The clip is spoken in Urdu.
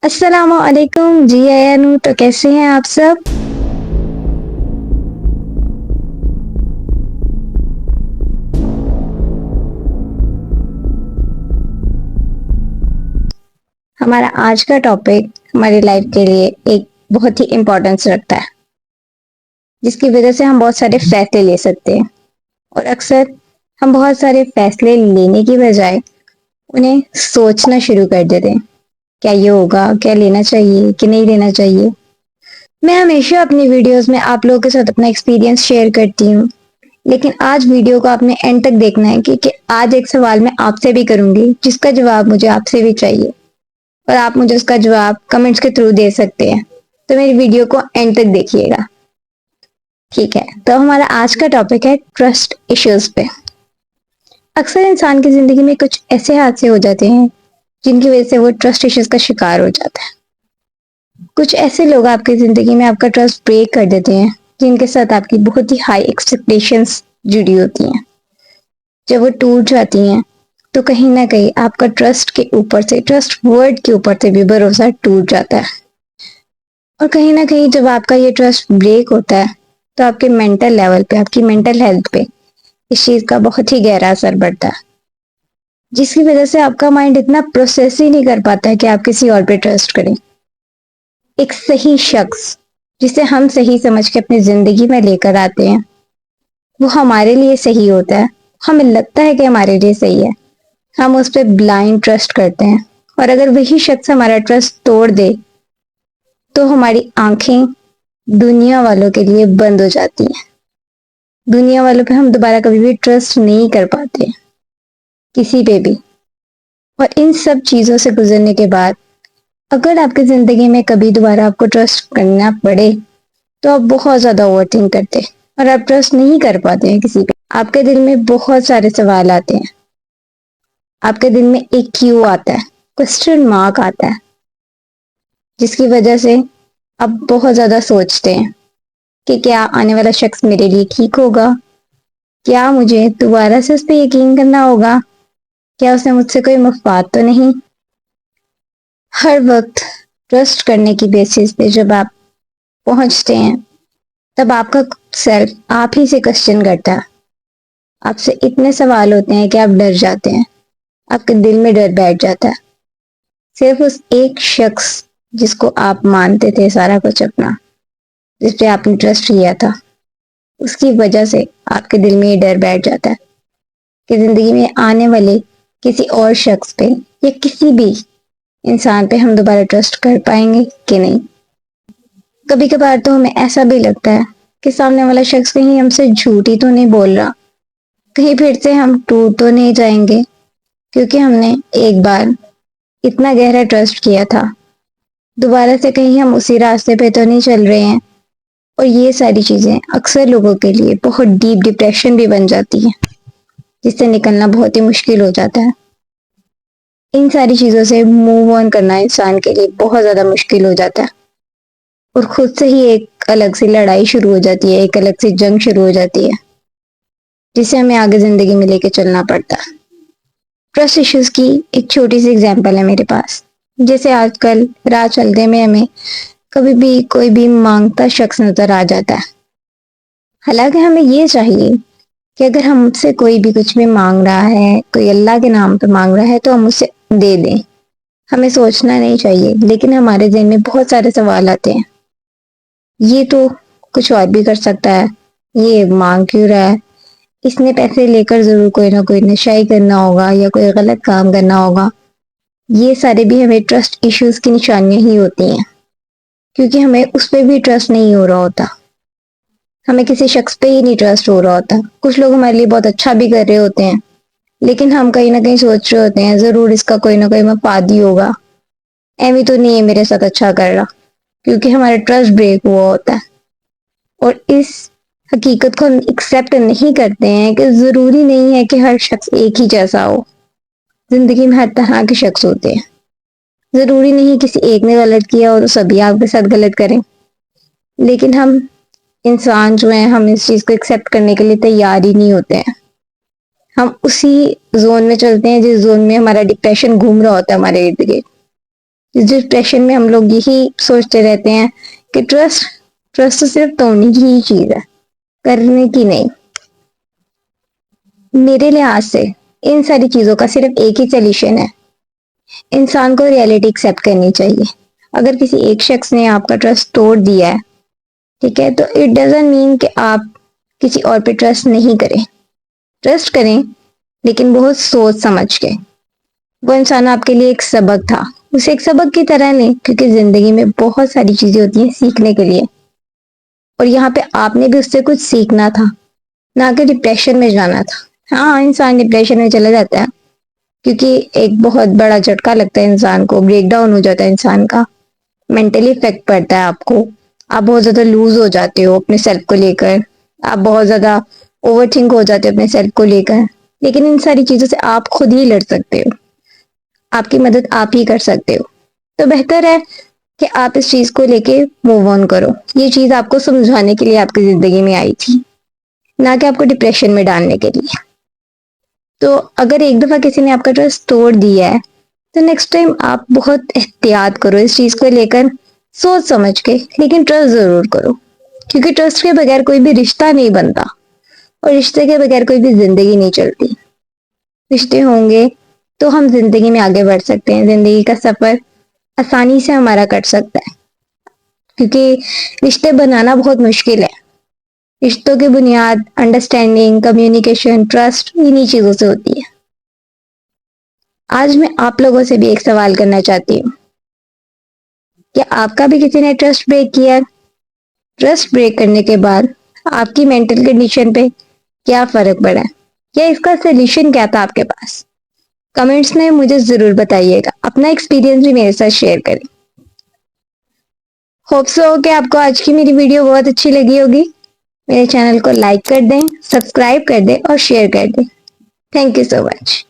السلام علیکم جی آیانو، تو کیسے ہیں آپ سب؟ ہمارا آج کا ٹاپک ہماری لائف کے لیے ایک بہت ہی امپورٹنس رکھتا ہے، جس کی وجہ سے ہم بہت سارے فیصلے لے سکتے ہیں، اور اکثر ہم بہت سارے فیصلے لینے کی بجائے انہیں سوچنا شروع کر دیتے ہیں، کیا یہ ہوگا، کیا لینا چاہیے کہ نہیں لینا چاہیے۔ میں ہمیشہ اپنی ویڈیوز میں آپ لوگوں کے ساتھ اپنا ایکسپیرینس شیئر کرتی ہوں، لیکن آج ویڈیو کو آپ نے اینڈ تک دیکھنا ہے، کیونکہ آج ایک سوال میں آپ سے بھی کروں گی جس کا جواب مجھے آپ سے بھی چاہیے، اور آپ مجھے اس کا جواب کمنٹس کے تھرو دے سکتے ہیں، تو میری ویڈیو کو اینڈ تک دیکھیے گا، ٹھیک ہے؟ تو ہمارا آج کا ٹاپک ہے ٹرسٹ ایشوز پہ۔ اکثر انسان کی زندگی میں کچھ ایسے حادثے ہو جاتے ہیں جن کی وجہ سے وہ ٹرسٹ ایشوز کا شکار ہو جاتا ہے۔ کچھ ایسے لوگ آپ کی زندگی میں آپ کا ٹرسٹ بریک کر دیتے ہیں جن کے ساتھ آپ کی بہت ہی ہائی ایکسپیکٹیشنز جڑی ہوتی ہیں۔ جب وہ ٹوٹ جاتی ہیں تو کہیں نہ کہیں آپ کا ٹرسٹ کے اوپر سے، ٹرسٹ ورڈ کے اوپر سے بھی بھروسہ ٹوٹ جاتا ہے، اور کہیں نہ کہیں جب آپ کا یہ ٹرسٹ بریک ہوتا ہے تو آپ کے مینٹل لیول پہ، آپ کی مینٹل ہیلتھ پہ اس چیز کا بہت ہی گہرا اثر پڑتا ہے، جس کی وجہ سے آپ کا مائنڈ اتنا پروسیس ہی نہیں کر پاتا ہے کہ آپ کسی اور پہ ٹرسٹ کریں۔ ایک صحیح شخص جسے ہم صحیح سمجھ کے اپنی زندگی میں لے کر آتے ہیں، وہ ہمارے لیے صحیح ہوتا ہے، ہمیں لگتا ہے کہ ہمارے لیے صحیح ہے، ہم اس پہ بلائنڈ ٹرسٹ کرتے ہیں، اور اگر وہی شخص ہمارا ٹرسٹ توڑ دے تو ہماری آنکھیں دنیا والوں کے لیے بند ہو جاتی ہیں، دنیا والوں پہ ہم دوبارہ کبھی بھی ٹرسٹ نہیں کر پاتے کسی پہ بھی۔ اور ان سب چیزوں سے گزرنے کے بعد اگر آپ کی زندگی میں کبھی دوبارہ آپ کو ٹرسٹ کرنا پڑے تو آپ بہت زیادہ اوور تھنک کرتے ہیں، اور آپ ٹرسٹ نہیں کر پاتے ہیں کسی پہ۔ آپ کے دل میں بہت سارے سوال آتے ہیں، آپ کے دل میں ایک کیوں آتا ہے، کوسچن مارک آتا ہے، جس کی وجہ سے آپ بہت زیادہ سوچتے ہیں کہ کیا آنے والا شخص میرے لیے ٹھیک ہوگا، کیا مجھے دوبارہ سے اس پہ یقین کرنا ہوگا، کیا اس نے مجھ سے کوئی مفاد تو نہیں۔ ہر وقت ٹرسٹ کرنے کی بیسس پہ جب آپ پہنچتے ہیں تب آپ کا سیلف آپ ہی سے کوسچن کرتا ہے، آپ سے اتنے سوال ہوتے ہیں کہ آپ ڈر جاتے ہیں، آپ کے دل میں ڈر بیٹھ جاتا ہے، صرف اس ایک شخص جس کو آپ مانتے تھے سارا کچھ اپنا، جس پہ آپ نے ٹرسٹ کیا تھا، اس کی وجہ سے آپ کے دل میں یہ ڈر بیٹھ جاتا ہے کہ زندگی میں آنے والے کسی اور شخص پہ یا کسی بھی انسان پہ ہم دوبارہ ٹرسٹ کر پائیں گے کہ نہیں۔ کبھی کبھار تو ہمیں ایسا بھی لگتا ہے کہ سامنے والا شخص کہیں ہم سے جھوٹ ہی تو نہیں بول رہا، کہیں پھر سے ہم ٹوٹ تو نہیں جائیں گے، کیونکہ ہم نے ایک بار اتنا گہرا ٹرسٹ کیا تھا، دوبارہ سے کہیں ہم اسی راستے پہ تو نہیں چل رہے ہیں۔ اور یہ ساری چیزیں اکثر لوگوں کے لیے بہت ڈیپ ڈپریشن بھی بن جاتی ہے، جس سے نکلنا بہت ہی مشکل ہو جاتا ہے۔ ان ساری چیزوں سے موو آن کرنا انسان کے لیے بہت زیادہ مشکل ہو جاتا ہے، اور خود سے ہی ایک الگ سی لڑائی شروع ہو جاتی ہے، ایک الگ سی جنگ شروع ہو جاتی ہے، جسے ہمیں آگے زندگی میں لے کے چلنا پڑتا ہے۔ ٹرسٹ ایشوز کی ایک چھوٹی سی اگزامپل ہے میرے پاس، جیسے آج کل راہ چلتے میں ہمیں کبھی بھی کوئی بھی مانگتا شخص نظر آ جاتا ہے، حالانکہ ہمیں یہ چاہیے کہ اگر ہم سے کوئی بھی کچھ بھی مانگ رہا ہے، کوئی اللہ کے نام پہ مانگ رہا ہے، تو ہم اسے دے دیں، ہمیں سوچنا نہیں چاہیے، لیکن ہمارے ذہن میں بہت سارے سوال آتے ہیں، یہ تو کچھ اور بھی کر سکتا ہے، یہ مانگ کیوں رہا ہے، اس نے پیسے لے کر ضرور کوئی نہ کوئی نشہ ہی کرنا ہوگا یا کوئی غلط کام کرنا ہوگا۔ یہ سارے بھی ہمیں ٹرسٹ ایشوز کی نشانیاں ہی ہوتی ہیں، کیونکہ ہمیں اس پہ بھی ٹرسٹ نہیں ہو رہا ہوتا، ہمیں کسی شخص پہ ہی نہیں ٹرسٹ ہو رہا ہوتا۔ کچھ لوگ ہمارے لیے بہت اچھا بھی کر رہے ہوتے ہیں، لیکن ہم کہیں نہ کہیں سوچ رہے ہوتے ہیں ضرور اس کا کوئی نہ کوئی مفاد ہی ہوگا، ایویں تو نہیں ہے میرے ساتھ اچھا کر رہا، کیونکہ ہمارا ٹرسٹ بریک ہوا ہوتا ہے۔ اور اس حقیقت کو ہم ایکسیپٹ نہیں کرتے ہیں کہ ضروری نہیں ہے کہ ہر شخص ایک ہی جیسا ہو، زندگی میں ہر طرح کے شخص ہوتے ہیں، ضروری نہیں کسی ایک نے غلط کیا اور سبھی آپ کے ساتھ غلط کریں، لیکن ہم انسان جو ہیں ہم اس چیز کو ایکسیپٹ کرنے کے لیے تیار ہی نہیں ہوتے ہیں. ہم اسی زون میں چلتے ہیں جس زون میں ہمارا ڈپریشن گھوم رہا ہوتا ہے ہمارے ارد گرد. اس ڈپریشن میں ہم لوگ یہی سوچتے رہتے ہیں کہ ٹرسٹ تو صرف توڑنے کی ہی چیز ہے, کرنے کی نہیں. میرے لحاظ سے ان ساری چیزوں کا صرف ایک ہی سلیوشن ہے. انسان کو ریئلٹی ایکسیپٹ کرنی چاہیے. اگر کسی ایک شخص نے آپ کا ٹرسٹ توڑ دیا ہے, ٹھیک ہے, تو اٹ ڈزنٹ مین کہ آپ کسی اور پہ ٹرسٹ نہیں کریں. ٹرسٹ کریں لیکن بہت سوچ سمجھ کے. وہ انسان آپ کے لیے ایک سبق تھا, اسے ایک سبق کی طرح نہیں, کیونکہ زندگی میں بہت ساری چیزیں ہوتی ہیں سیکھنے کے لیے, اور یہاں پہ آپ نے بھی اس سے کچھ سیکھنا تھا, نہ کہ ڈپریشن میں جانا تھا. ہاں, انسان ڈپریشن میں چلا جاتا ہے کیونکہ ایک بہت بڑا جھٹکا لگتا ہے انسان کو, بریک ڈاؤن ہو جاتا ہے انسان کا, مینٹلی افیکٹ پڑتا ہے آپ کو, آپ بہت زیادہ لوز ہو جاتے ہو اپنے سیلف کو لے کر, آپ بہت زیادہ اوور تھنک ہو جاتے ہو اپنے سیلف کو لے کر. لیکن ان ساری چیزوں سے آپ خود ہی لڑ سکتے ہو, آپ کی مدد آپ ہی کر سکتے ہو. تو بہتر ہے کہ آپ اس چیز کو لے کے موو آن کرو. یہ چیز آپ کو سمجھانے کے لیے آپ کی زندگی میں آئی تھی, نہ کہ آپ کو ڈپریشن میں ڈالنے کے لیے. تو اگر ایک دفعہ کسی نے آپ کا ٹرسٹ توڑ دیا ہے تو نیکسٹ ٹائم آپ بہت احتیاط کرو اس چیز کو لے کر, سوچ سمجھ کے, لیکن ٹرسٹ ضرور کرو. کیونکہ ٹرسٹ کے بغیر کوئی بھی رشتہ نہیں بنتا, اور رشتے کے بغیر کوئی بھی زندگی نہیں چلتی. رشتے ہوں گے تو ہم زندگی میں آگے بڑھ سکتے ہیں, زندگی کا سفر آسانی سے ہمارا کٹ سکتا ہے. کیونکہ رشتے بنانا بہت مشکل ہے. رشتوں کی بنیاد انڈرسٹینڈنگ, کمیونیکیشن, ٹرسٹ انہی چیزوں سے ہوتی ہے. آج میں آپ لوگوں سے بھی ایک سوال کرنا چاہتی ہوں, کیا آپ کا بھی کسی نے ٹرسٹ بریک کیا؟ ٹرسٹ بریک کرنے کے بعد آپ کی مینٹل کنڈیشن پہ کیا فرق پڑا, یا اس کا سولوشن کیا تھا آپ کے پاس؟ کمنٹس میں مجھے ضرور بتائیے گا, اپنا ایکسپیرینس بھی میرے ساتھ شیئر کریں. ہوپ سو کہ آپ کو آج کی میری ویڈیو بہت اچھی لگی ہوگی. میرے چینل کو لائک کر دیں, سبسکرائب کر دیں اور شیئر کر دیں. Thank you so much.